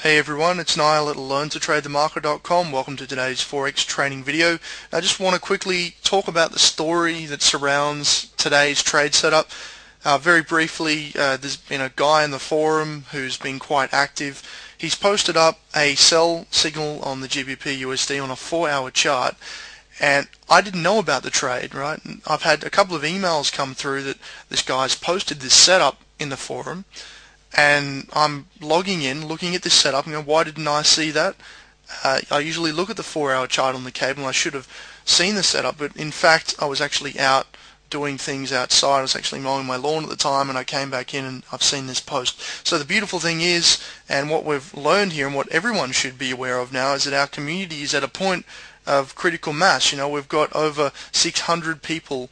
Hey everyone, it's Niall at LearnToTradeTheMarket.com. Welcome to today's Forex training video. I just want to quickly talk about the story that surrounds today's trade setup. Very briefly, there's been a guy in the forum who's been quite active. He's posted up a sell signal on the GBP USD on a 4-hour chart, and I didn't know about the trade, right? And I've had a couple of emails come through that this guy's posted this setup in the forum, and I'm logging in, looking at this setup, and going, why didn't I see that? I usually look at the 4-hour chart on the cable, and I should have seen the setup, but in fact I was actually out doing things outside. I was actually mowing my lawn at the time, and I came back in and I've seen this post. So the beautiful thing is, and what we've learned here and what everyone should be aware of now, is that our community is at a point of critical mass. You know, we've got over 600 people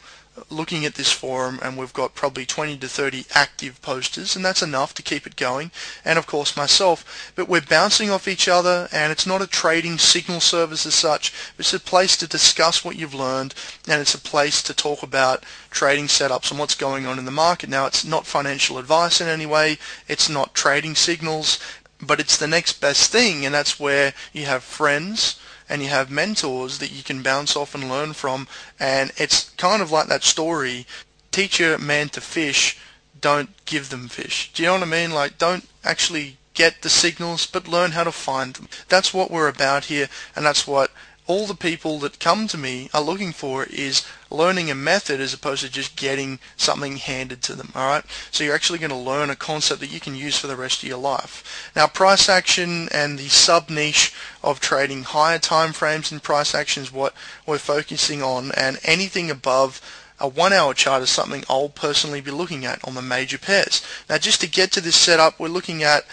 looking at this forum, and we've got probably 20 to 30 active posters, and that's enough to keep it going, and of course myself. But we're bouncing off each other, and it's not a trading signal service as such. It's a place to discuss what you've learned, and it's a place to talk about trading setups and what's going on in the market. Now, it's not financial advice in any way, it's not trading signals, but it's the next best thing, and that's where you have friends and you have mentors that you can bounce off and learn from. And it's kind of like that story, teach a man to fish, don't give them fish. Do you know what I mean? Like, don't actually get the signals, but learn how to find them. That's what we're about here, and that's what all the people that come to me are looking for, is learning a method as opposed to just getting something handed to them. Alright, so you're actually going to learn a concept that you can use for the rest of your life. Now, price action and the sub niche of trading higher time frames in price action is what we're focusing on, and anything above a 1-hour chart is something I'll personally be looking at on the major pairs. Now, just to get to this setup, we're looking at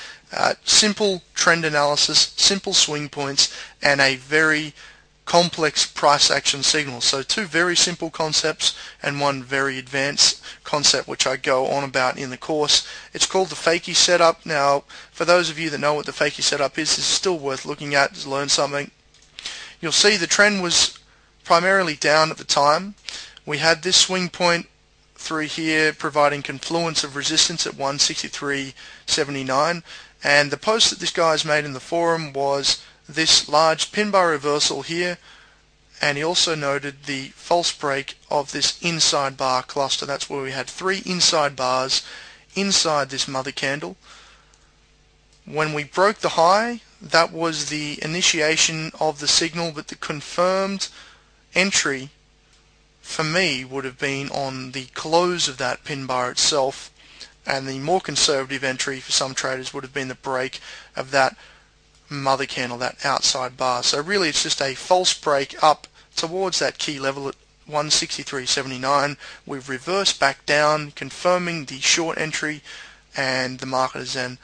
simple trend analysis, simple swing points, and a very complex price action signal. So two very simple concepts and one very advanced concept, which I go on about in the course. It's called the fakie setup. Now, for those of you that know what the fakie setup is, it's still worth looking at to learn something. You'll see the trend was primarily down at the time. We had this swing point through here providing confluence of resistance at 163.79, and the post that this guy's made in the forum was this large pin bar reversal here, and he also noted the false break of this inside bar cluster. That's where we had 3 inside bars inside this mother candle. When we broke the high, that was the initiation of the signal, but the confirmed entry for me would have been on the close of that pin bar itself, and the more conservative entry for some traders would have been the break of that mother candle, that outside bar. So really it's just a false break up towards that key level at 163.79. We've reversed back down, confirming the short entry, and the market has then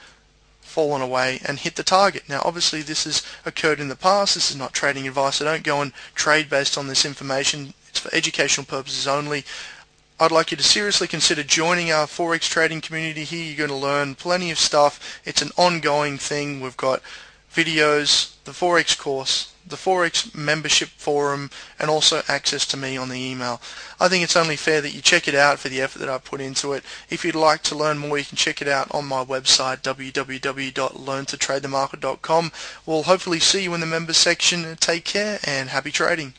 fallen away and hit the target. Now, obviously this has occurred in the past. This is not trading advice. I don't go and trade based on this information. It's for educational purposes only. I'd like you to seriously consider joining our Forex trading community here. You're going to learn plenty of stuff. It's an ongoing thing. We've got videos, the Forex course, the Forex membership forum, and also access to me on the email. I think it's only fair that you check it out for the effort that I put into it. If you'd like to learn more, you can check it out on my website, www.learntotradethemarket.com. We'll hopefully see you in the members section. Take care and happy trading.